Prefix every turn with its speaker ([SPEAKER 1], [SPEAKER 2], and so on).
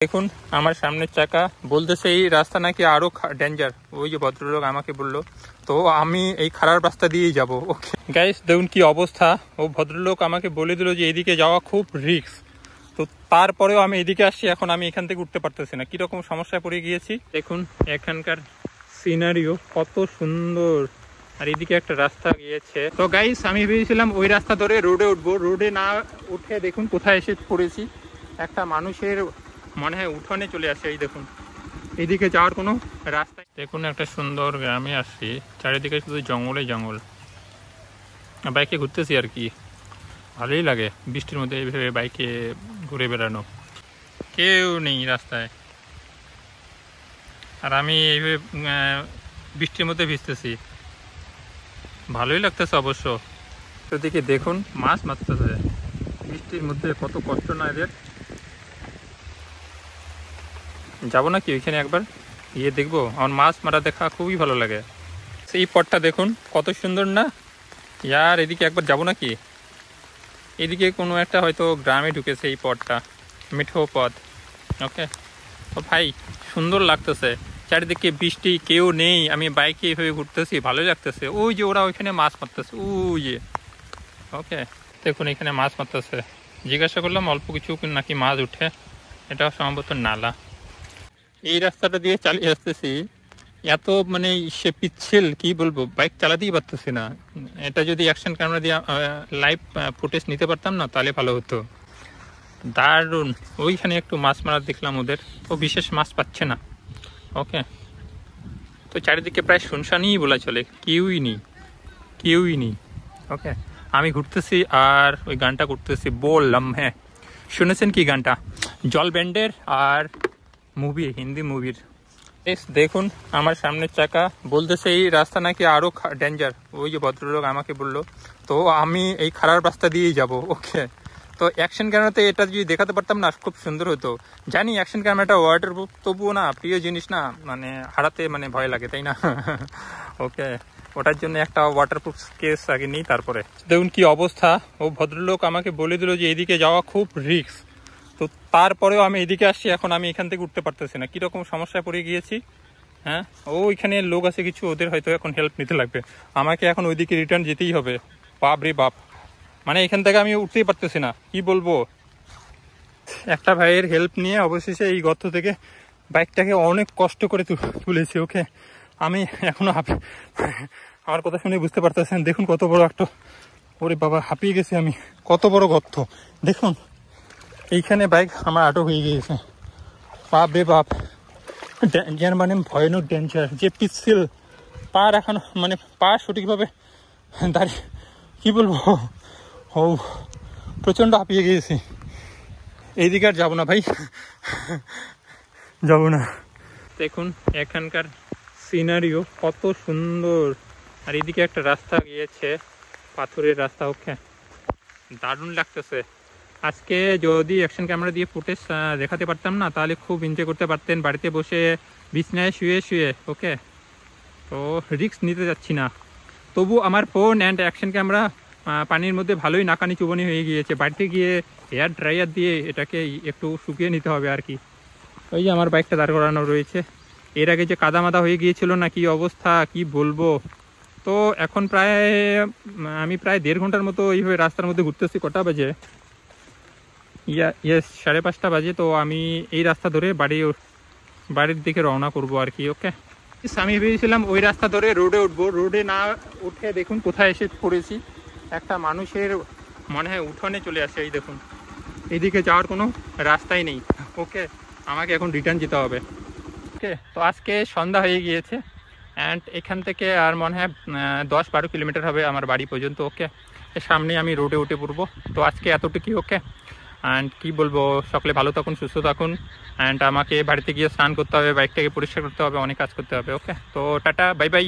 [SPEAKER 1] দেখুন আমার সামনের চাকা বলতেছে এই রাস্তা নাকি আরো ডেঞ্জার। ওই যে ভদ্রলোক আমাকে বললো, তো আমি এই খারাপ রাস্তা দিয়েই যাব। ওকে গাইস, দেখুন কি অবস্থা। ও ভদ্রলোক আমাকে বলে দিল যে এদিকে যাওয়া খুব রিস্ক, তো তারপরেও আমি এদিকে আসছি। এখন আমি এখান থেকে উঠতে পারতেছি না, কিরকম সমস্যায় পড়ে গিয়েছি। দেখুন এখানকার সিনারিও কত সুন্দর, আর এদিকে একটা রাস্তা গিয়েছে। তো গাইস, আমি ভেবেছিলাম ওই রাস্তা ধরে রোডে উঠবো, রোডে না উঠে দেখুন কোথায় এসে পড়েছি। একটা মানুষের মনে হয় উঠোনে চলে আসে। এই দেখুন এইদিকে যাওয়ার কোনো রাস্তা। দেখুন একটা সুন্দর গ্রামে আসছি, চারিদিকে শুধু জঙ্গলে জঙ্গল। বাইকে ঘুরতেছি আর কি, ভালোই লাগে বৃষ্টির মধ্যে এইভাবে বাইকে ঘুরে বেড়ানো। কেউ নেই রাস্তায়, আর আমি এইভাবে বৃষ্টির মধ্যে ভিজতেছি, ভালোই লাগতেছে অবশ্য। ওদিকে দেখুন মাছ মারতেছে বৃষ্টির মধ্যে, কত কষ্ট না এদের। যাবো নাকি ওইখানে একবার গিয়ে দেখবো, আমার মাছ মারা দেখা খুবই ভালো লাগে। সেই পথটা দেখুন কত সুন্দর না ইয়ার, এদিকে একবার যাবো নাকি। এদিকে কোনো একটা হয়তো গ্রামে ঢুকেছে এই পথটা, মিঠো পথ। ওকে, তো ভাই সুন্দর লাগতেছে, চারিদিকে বৃষ্টি, কেউ নেই, আমি বাইকে এইভাবে ঘুরতেছি, ভালোই লাগতেছে। ওই যে ওরা ওইখানে মাছ মারতেছে, ওই যে। ওকে, দেখুন এখানে মাছ মারতেছে। জিজ্ঞাসা করলাম অল্প কিছু নাকি মাছ উঠে, এটা সম্ভবত নালা। এই রাস্তাটা দিয়ে চালিয়ে আসতেছি, এত মানে সে পিচ্ছিল, কি বলবো, বাইক চালাতেই পারতেছি না। এটা যদি অ্যাকশন ক্যামেরা দিয়ে লাইভ ফুটেজ নিতে পারতাম না, তাহলে ভালো হতো। দারুণ। ওইখানে একটু মাছ মারা দেখলাম ওদের, তো বিশেষ মাছ পাচ্ছে না। ওকে, তো চারিদিকে প্রায় শুনশানই বলা চলে, কেউই নেই, কেউই নেই। ওকে, আমি ঘুরতেছি আর ওই গানটা করতেছি, বললাম। হ্যাঁ, শুনেছেন কি গানটা? জল ব্যান্ডের আর মুভি, হিন্দি মুভির। দেখুন আমার সামনের চাকা বলতেছে এই রাস্তা নাকি আরো ডেঞ্জার। ওই যে ভদ্রলোক আমাকে বললো, তো আমি এই খারাপ রাস্তা দিয়েই যাব। ওকে, তো অ্যাকশন ক্যামেরাতে এটা যদি দেখাতে পারতাম না, খুব সুন্দর হতো। জানি অ্যাকশন ক্যামেরাটা ওয়াটারপ্রুফ, তবুও না, প্রিয় জিনিস না, মানে হারাতে মানে ভয় লাগে, তাই না? ওকে, ওটার জন্য একটা ওয়াটারপ্রুফ কেস আগে নিই, তারপরে। দেখুন কি অবস্থা। ও ভদ্রলোক আমাকে বলে দিল যে এদিকে যাওয়া খুব রিস্ক, তো তারপরেও আমি এদিকে আসছি। এখন আমি এখান থেকে উঠতে পারতেছি না, কিরকম সমস্যায় পড়ে গিয়েছি। হ্যাঁ, ওইখানে লোক আছে কিছু, ওদের হয়তো এখন হেল্প নিতে লাগবে। আমাকে এখন ওইদিকে রিটার্ন যেতেই হবে। বাপ রে বাপ, মানে এখান থেকে আমি উঠতেই পারতেছি না, কি বলবো। একটা ভাইয়ের হেল্প নিয়ে অবশেষে এই গর্ত থেকে বাইকটাকে অনেক কষ্ট করে তুলেছি। ওকে, আমি এখনো আমার কথা শুনে বুঝতে পারতেছেন, দেখুন কত বড় একটা, ওরে বাবা হাঁপিয়ে গেছি আমি, কত বড় গর্ত দেখুন। এইখানে বাইক আমার আটক হয়ে গিয়েছে। বাপ রে বাপ, ডেঞ্জার মানে ভয়ানক ডেঞ্জার। যে পিচ্ছিল, পা রাখানো মানে পা সঠিকভাবে দাঁড়িয়ে, কি বলবো, ও প্রচণ্ড হাঁপিয়ে গিয়েছি। এইদিকে আর যাবো না ভাই, যাবো না। দেখুন এখানকার সিনারিও কত সুন্দর, আর এদিকে একটা রাস্তা গিয়েছে, পাথরের রাস্তা। ওকে, দারুণ লাগতেছে। আজকে যদি অ্যাকশন ক্যামেরা দিয়ে ফুটেজ দেখাতে পারতাম না, তাহলে খুব এনজয় করতে পারতেন বাড়িতে বসে বিছনায় শুয়ে শুয়ে। ওকে, তো রিস্ক নিতে যাচ্ছি না, তবু আমার ফোন অ্যান্ড অ্যাকশন ক্যামেরা পানির মধ্যে ভালোই নাকানি চুবানি হয়ে গিয়েছে। বাড়িতে গিয়ে এয়ার ড্রায়ার দিয়ে এটাকে একটু শুকিয়ে নিতে হবে আর কি। ওই যে আমার বাইকটা দাঁড় করানো রয়েছে, এর আগে যে কাদা মাদা হয়ে গিয়েছিল না, কি অবস্থা, কি বলবো। তো এখন আমি প্রায় 1.5 ঘন্টার মতো এইভাবে রাস্তার মধ্যে ঘুরতেছি। কটা বাজে? ইয়েস, 5:30 বাজে। তো আমি এই রাস্তা ধরে বাড়ির দিকে রওনা করবো আর কি। ওকে, আমি ভেবেছিলাম ওই রাস্তা ধরে রোডে উঠবো, রোডে না উঠে দেখুন কোথায় এসে পড়েছি। একটা মানুষের মনে হয় উঠোনে চলে আসে। এই দেখুন এদিকে যাওয়ার কোনো রাস্তাই নেই। ওকে, আমাকে এখন রিটার্ন যেতে হবে। ওকে, তো আজকে সন্ধ্যা হয়ে গিয়েছে, অ্যান্ড এখান থেকে আর মনে হয় 10-12 কিলোমিটার হবে আমার বাড়ি পর্যন্ত। ওকে, সামনে আমি রোডে উঠে পড়বো। তো আজকে এতটুকুই। ওকে, অ্যান্ড কি বলবো, সকলে ভালো থাকুন, সুস্থ থাকুন। অ্যান্ড আমাকে বাড়িতে গিয়ে স্নান করতে হবে, বাইকটাকে পরিষ্কার করতে হবে, অনেক কাজ করতে হবে। ওকে, তো টাটা, বাই বাই।